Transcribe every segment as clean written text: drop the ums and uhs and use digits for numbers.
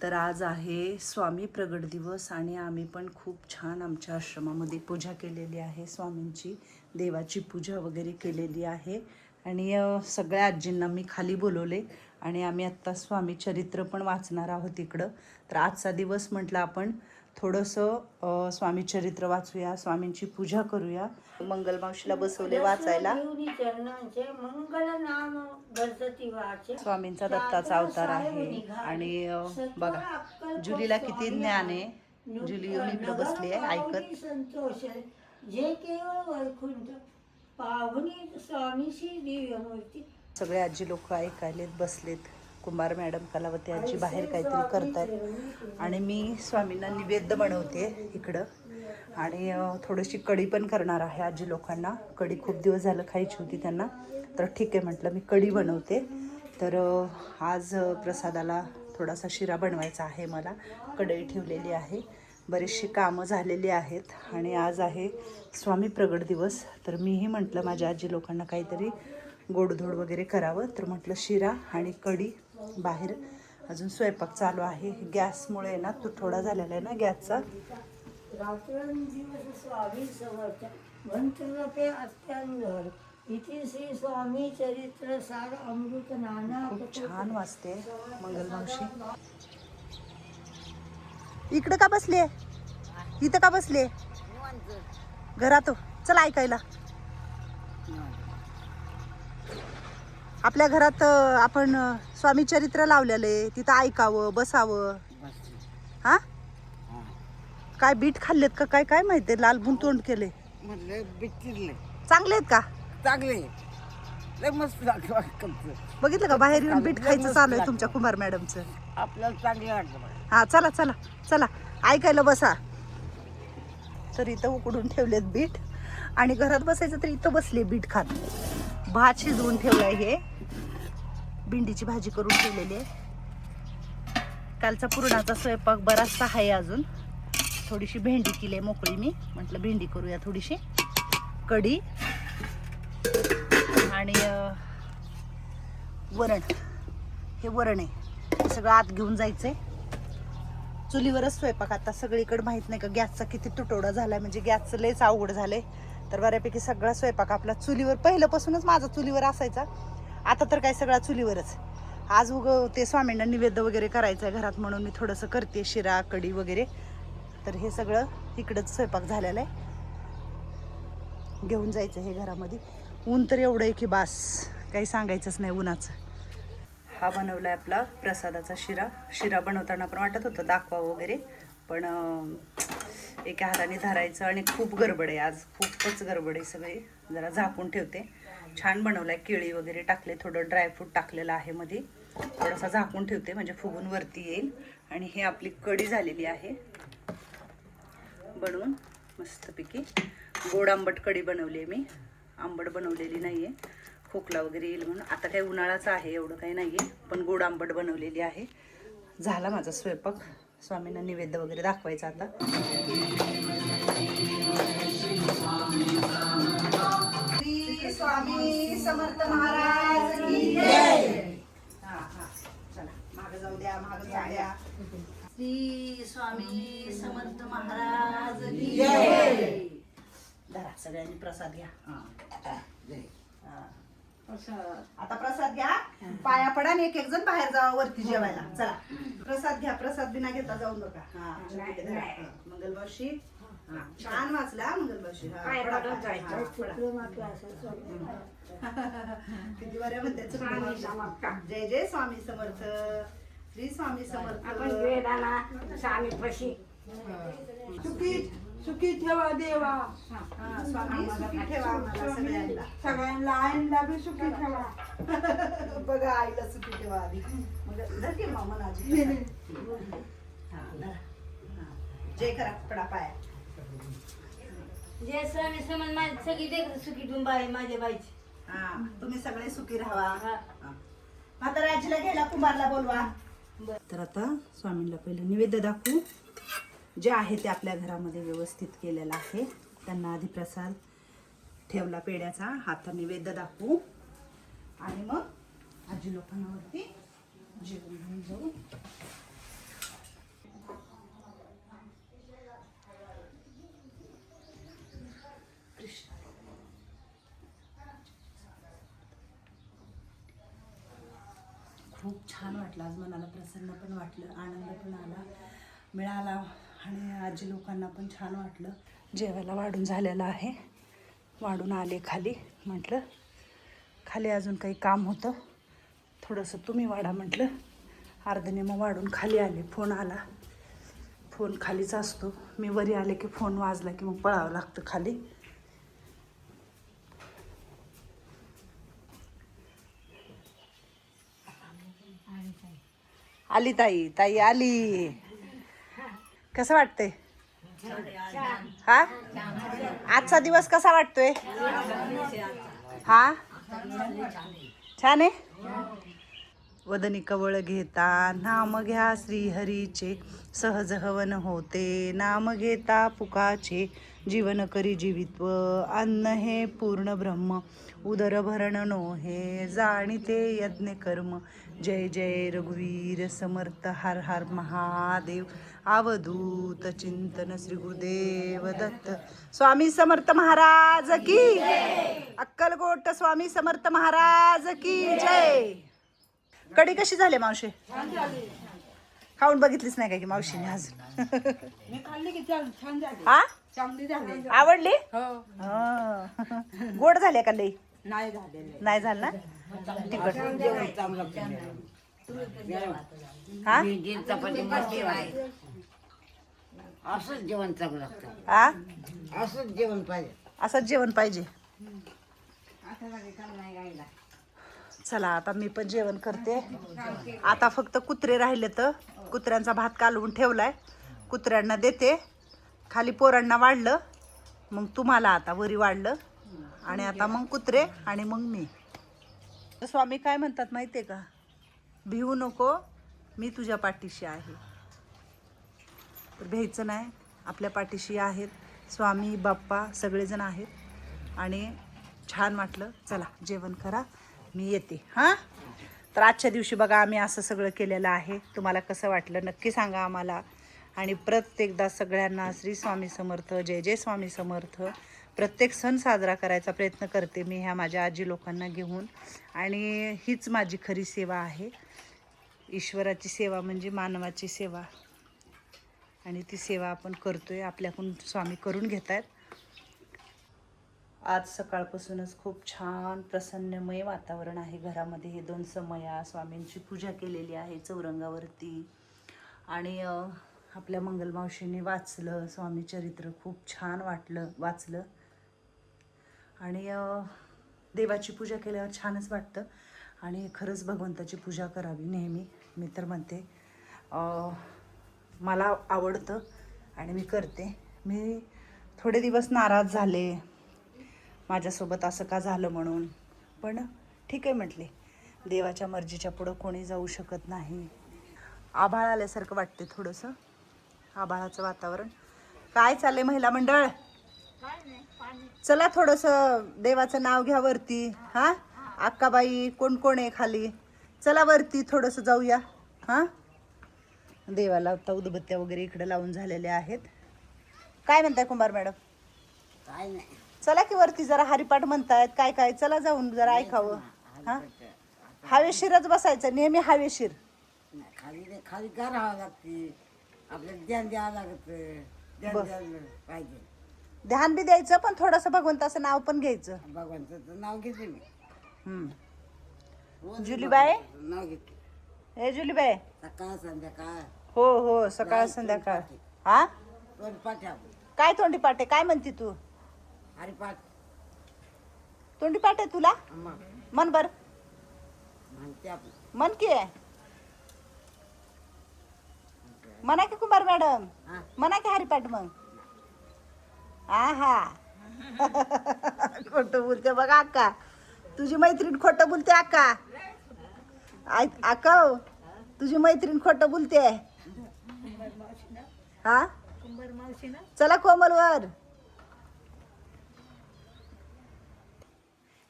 तर आज आहे स्वामी प्रगट दिवस आणि आम्ही पण खूप छान आमच्या आश्रमामध्ये पूजा केलेली आहे. स्वामींची देवाची पूजा वगैरे केलेली आहे आणि सगळ्या आजींना मी खाली बोलवले आणि आम्ही आत्ता स्वामी चरित्र पण वाचणार आहोत इकडं. तर आजचा दिवस म्हटलं आपण थोडंसं स्वामी चरित्र वाचूया, स्वामींची पूजा करूया. मंगल मावशीला बसवले वाचायला. स्वामींचा दत्ताचा अवतार आहे आणि बघा जुलीला किती ज्ञान आहे. जुली येऊन इकडे बसली आहे ऐकत. संतोष जे केवळ वैकुंठ पाहुणी स्वामीशी दिव्यमूर्ती. सगळे आजी लोक ऐकायलेत बसलेत. कुंभार मॅडम कलावती आजी बाहेर काहीतरी करतात आणि मी स्वामींना निवेद्य बनवते इकडं आणि थोडीशी कढी पण करणार आहे आजी लोकांना. कढी खूप दिवस झालं खायची होती त्यांना, तर ठीक आहे म्हटलं मी कढी बनवते. तर आज प्रसादाला थोडासा शिरा बनवायचा आहे मला. कढई ठेवलेली आहे, बरीचशी कामं झालेली आहेत आणि आज आहे स्वामी प्रगट दिवस. तर मीही म्हटलं माझ्या आजी लोकांना काहीतरी गोडधोड वगैरे करावं, तर म्हटलं शिरा आणि कढी. बाहेर अजून स्वयंपाक चालू आहे. गॅसमुळे ना तो थोडा झालेला आहे ना गॅसचा. रात्रंदिवस स्वामी समर्थ मंत्रपे अत्यांवर इथे श्री स्वामी चरित्र सार अमृत नाना. खूप छान वाचते मंगल मावशी. इकडं का बसले, इथं का बसले घरात? चला ऐकायला. आपल्या घरात आपण स्वामी चरित्र लावलेले, तिथं ऐकावं बसावं. हा काय बीट खाल्लेत का काय काय माहिती, लाल बुन तोंड केले. चांगले आहेत का? चांगले मस्त बघितलं का बाहेर येऊन बीट खायचं चालू आहे तुमच्या कुमार मॅडमचं. आपल्याला चांगलं वाटलं. हा चला चला चला ऐकायला बसा. तर इथं उकडून ठेवलेत बीट आणि घरात बसायचं तर इथं बसले बीट खात. भात शिजवून ठेवलाय, हे भेंडीची भाजी करून ठेवलेली आहे. कालचा पुरणाचा स्वयंपाक बराचसा आहे अजून. थोडीशी भेंडी केली आहे मोकळी, मी म्हटलं भेंडी करूया थोडीशी. कढी आणि वरण. हे वरण आहे, हे सगळं आत घेऊन जायचंय. चुलीवरच स्वयंपाक आता सगळीकडे. माहित नाही का गॅसचा किती तुटवडा झालाय, म्हणजे गॅसचं लयच अवघड झालंय. तर बऱ्यापैकी सगळा स्वयंपाक आपला चुलीवर, पहिल्यापासूनच माझा चुलीवर असायचा. आता तर काय सगळा चुलीवरच. आज ते स्वामींना निवेद्य वगैरे करायचं आहे घरात, म्हणून मी थोडंसं करते शिरा कढी वगैरे. तर हे सगळं इकडंच स्वयंपाक झालेला आहे. घेऊन जायचं हे घरामध्ये. ऊन तर एवढं आहे की बास, काही सांगायचंच नाही उन्हाचं. हा बनवलाय आपला प्रसादाचा शिरा. शिरा बनवताना पण वाटत होतं दाखवा वगैरे, पण एका हाताने धरायचं आणि खूप गडबड आहे आज, खूपच गडबड आहे सगळी. जरा झाकून ठेवते. छान बनवलाय, केळी वगैरे टाकले, थोडं ड्रायफ्रूट टाकलेलं आहे मध्ये. थोडासा झाकून ठेवते म्हणजे फुगून वरती येईल. आणि हे आपली कढी झालेली आहे बनवून मस्तपैकी. गोड आंबट कढी बनवली आहे मी, आंबट बनवलेली नाही आहे, खोकला वगैरे येईल म्हणून. आता काही उन्हाळाचं आहे एवढं काही नाही आहे, पण गोड आंबट बनवलेली आहे. झाला माझा स्वयंपाक. स्वामींना निवेद्य वगैरे दाखवायचा आता. श्री स्वामी समर्थ महाराज की जय. हा हा चला मागं जाऊ द्या, मागं जाऊ द्या. श्री स्वामी समर्थ महाराज की जय. धरा सगळ्यांनी प्रसाद घ्या. आता प्रसाद घ्या, पाया पडा आणि एक एक जण बाहेर जावा वरती जेवायला. चला प्रसाद घ्या, प्रसाद बिना घेता जाऊ नका. हा मंगल मावशी छान वाचला. मंगल मावशी किती बऱ्या म्हणते. जय जय स्वामी समर्थ. श्री स्वामी समर्थ. सुखी ठेवा देवा. स्वामी सुखी ठेवा आम्हाला सगळ्यांना. सगळ्यांना आईला बी सुखी ठेवा. बघा आईला सुखी ठेवा आधी. मग धरके मनाची. जय करा, पडा पाया. जय स्वामी समर्थ. माझी सगळी देखत सुखी टुंबा आहे माझ्या बाईची. हा तुम्ही सगळे सुखी राहा. म्हातारा आजीला घ्यायला कुंभारला बोलवा. तर आता स्वामींना पहिलं निवेद्य दाखवू. जे आहे ते आपल्या घरामध्ये व्यवस्थित केलेलं आहे. त्यांना आधी प्रसाद ठेवला पेड्याचा, हाता निवेद्य दाखवू आणि मग आजी लोकांवरती जेवण घेऊन जाऊ. खूप छान वाटलं आज, मनाला प्रसन्न पण वाटलं, आनंद पण मिळाला आणि आजी लोकांना पण छान वाटलं. जेवायला वाढून झालेलं आहे, वाढून आले खाली. म्हटलं खाली अजून काही काम होतं, थोडंसं तुम्ही वाढा म्हटलं. अर्धने मग वाढून खाली आले. फोन आला, फोन खालीच असतो. मी वरी आले की फोन वाजला की मग पळावं लागतं खाली. आली ताई आली. कसं वाटतंय? हा, आजचा दिवस कसा वाटतोय? हा, छान आहे. वदनी कवळ घेता नाम घ्या श्रीहरीचे, सहज हवन होते नाम घेता पुकाचे. जीवन करी जीवित्व अन्न हे पूर्ण ब्रह्म, उदर भरण नोहे जाणीते यज्ञ कर्म. जय जय रघुवीर समर्थ, हर हर महादेव. अवधूत चिंतन श्री गुरुदेव दत्त. स्वामी समर्थ महाराज की, अक्कलकोट स्वामी समर्थ महाराज की जय. कढी कशी झाली मावशी? खाऊन बघितलीच नाही काय की मावशीने अजून? मी खाल्ली की छान झाली, हा, चांगली झाली. आवडली? हो, हा. गोड झाले का लई? नाही झालेले. नाही झालं ना? तिखट. जेवण चांगलं केलं. हा भेंडी, चपाती मस्त जेवण. असंच जेवण चांगलं लागतं. हा, असंच जेवण पाहिजे. असंच जेवण पाहिजे. असं लागेल का नाही गायला. चला आता मी पण जेवण करते. आता फक्त कुत्रे राहिले, तर कुत्र्यांचा भात कालवून ठेवलाय, कुत्र्यांना देते. खाली पोरांना वाढलं, मग तुम्हाला आता वरी वाढलं, आणि आता मग कुत्रे आणि मग मी. स्वामी काय म्हणतात माहितीये का? भिवू नको, मी तुझ्या पाठीशी आहे. तर भ्यायचं नाही, आपल्या पाठीशी आहेत स्वामी बाप्पा, सगळेजण आहेत. आणि छान वाटलं. चला जेवण करा, मी येते. हां, तर आजच्या दिवशी बघा आम्ही असं सगळं केलेलं आहे. तुम्हाला कसं वाटलं नक्की सांगा आम्हाला. आणि प्रत्येकदा सगळ्यांना श्री स्वामी समर्थ, जय जय स्वामी समर्थ. प्रत्येक सण साजरा करायचा प्रयत्न करते मी ह्या माझ्या आजी लोकांना घेऊन. आणि हीच माझी खरी सेवा आहे. ईश्वराची सेवा म्हणजे मानवाची सेवा, आणि ती सेवा आपण करतोय, आपल्याकडून स्वामी करून घेत आहेत. आज सकाळपासूनच खूप छान प्रसन्नमय वातावरण आहे घरामध्ये. हे 2 समया स्वामींची पूजा केलेली आहे चौरंगावरती. आणि आपल्या मंगलमावशीने वाचलं स्वामी चरित्र, खूप छान वाचलं. आणि देवाची पूजा केल्यावर छानच वाटतं. आणि खरंच भगवंताची पूजा करावी नेहमी, मी तर म्हणते. मला आवडतं आणि मी करते. मी थोडे दिवस नाराज झाले माझ्यासोबत असं का झालं म्हणून, पण ठीक आहे म्हटले, देवाच्या मर्जीच्या पुढं कोणी जाऊ शकत नाही. आभाळ आल्यासारखं वाटते थोडंसं, आभाळाचं वातावरण. काय चाललंय महिला मंडळ? चला थोडंसं देवाचं नाव घ्या वरती. हां, अक्काबाई कोण कोण आहे खाली? चला वरती थोडंसं जाऊया. हां, देवाला आता उदबत्त्या वगैरे इकडे लावून झालेल्या आहेत. काय म्हणताय कुंभार मॅडम? काय नाही. चला की वरती, जरा हरिपाठ म्हणतायत काय काय, चला जाऊन जरा ऐकावं. हां, हवेशीरच बसायचं नेहमी, हवेशीर. खाली खाली का राहावं लागते, आपल्याला ध्यान द्यावं लागतं. ध्यान द्यायला पाहिजे. ध्यान बी द्यायचं, पण थोडंसं भगवंताचं नाव पण घ्यायचं. भगवंताचं नाव घेते मी. रोज जुलीबाई, नाव घेते. हे जुलीबाई. सकाळ संध्याकाळ. हो हो, सकाळ संध्याकाळ. हा, तोंडपाठ आहे. काय तोंडीपाठ आहे? काय म्हणते तू? हरिपाठ तोंडीपाठ आहे तुला? मन बर म्हणते आपण. मन की आहे, म्हणा की कुंभार मॅडम, म्हणा की हरिपाठ मग. हा खोटं बोलते बघा अक्का, तुझी मैत्रीण खोटं बोलते अक्का. अक्का तुझी मैत्रीण खोटं बोलते. हा, चला कोमलवर.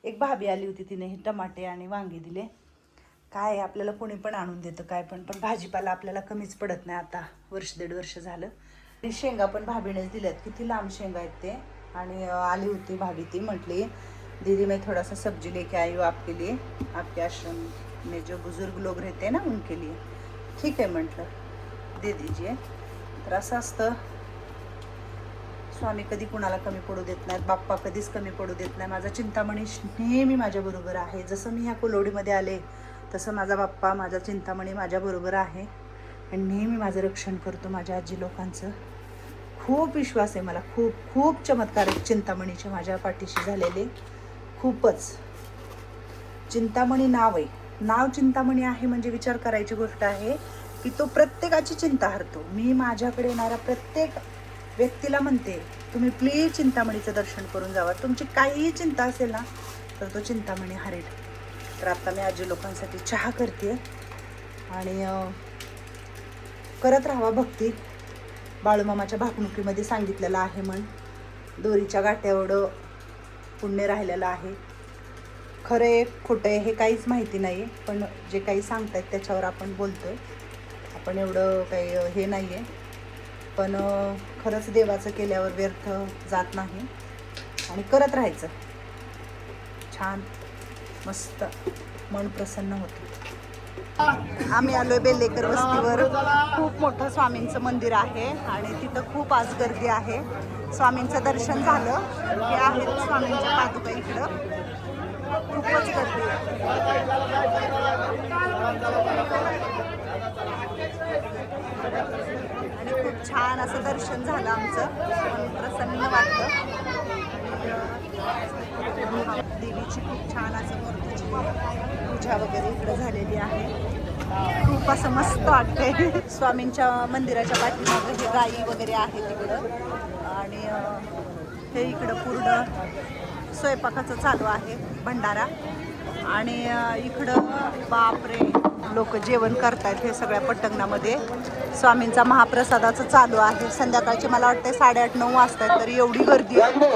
एक भाभी आली होती, तिने हे टमाटे आणि वांगे दिले. काय आपल्याला कोणी पण आणून देतं काय पण भाजीपाला आपल्याला कमीच पडत नाही. आता 1-1.5 वर्ष झालं. शेंगा पण भाभीनेच दिल्यात, किती लांब शेंगा आहेत ते. आणि आली होती भाभी, ती म्हटली दीदी मैं थोड़ा सा सब्जी लेके आई हूँ आपके लिए, आपके आश्रम मैं जो बुजुर्ग लोग रहते हैं ना उनके लिए. ठीक आहे म्हटलं, दे दीजिए. तर असं असतं, स्वामी कधी कुणाला कमी पडू देत नाहीत, बाप्पा कधीच कमी पडू देत नाही. माझा चिंतामणी नेहमी माझ्याबरोबर आहे. जसं मी ह्या कुलवडीमध्ये आले तसं माझा बाप्पा, माझा चिंतामणी माझ्याबरोबर आहे आणि नेहमी माझं रक्षण करतो. माझ्या आजी लोकांचं खूप विश्वास आहे मला. खूप खूप चमत्कार चिंतामणीचे माझ्या पाठीशी झालेले. खूपच. चिंतामणी नाव आहे, नाव चिंतामणी आहे म्हणजे विचार करायची गोष्ट आहे की तो प्रत्येकाची चिंता हरतो. मी माझ्याकडे येणाऱ्या प्रत्येक व्यक्तीला म्हणते, तुम्ही प्लीज चिंतामणीचं दर्शन करून जावा. तुमची काहीही चिंता असेल ना तर तो चिंतामणी हरेल. तर आता मी आजी लोकांसाठी चहा करते आणि करत राहावा भक्ती. बाळूमामाच्या भाकणुकीमध्ये सांगितलेलं आहे म्हण, दोरीच्या गाठ्याएवढं पुण्य राहिलेलं आहे. खरं आहे खोटं आहे हे काहीच माहिती नाही, पण जे काही सांगतायत त्याच्यावर आपण बोलतोय. आपण एवढं काही हे नाही आहे, पण खरंच देवाचं केल्यावर व्यर्थ जात नाही आणि करत राहायचं. छान मस्त मन प्रसन्न होतं. आम्ही आलोय बेल्लेकर वस्तीवर. खूप मोठं स्वामींचं मंदिर आहे आणि तिथं खूप आज गर्दी आहे. स्वामींचं दर्शन झालं. हे आहेत स्वामींच्या पादुका इकडं. खूपच गर्दी आहे. आणि खूप छान असं दर्शन झालं आमचं. मन प्रसन्न वाटलं. देवीची खूप छान असं मूर्तीची पूजा वगैरे इकडं झालेली आहे. खूप असं मस्त वाटतंय. स्वामींच्या मंदिराच्या पाठीमागं हे गाई वगैरे आहे तिकडं आणि हे इकडं पूर्ण स्वयंपाकाचं चालू आहे भंडारा. आणि इकडं बापरे लोक जेवण करतायत हे सगळ्या पटंगणामध्ये. स्वामींचा महाप्रसादाचं चालू आहे. संध्याकाळचे मला वाटतं 8:30-9 वाजता, तरी एवढी गर्दी आहे.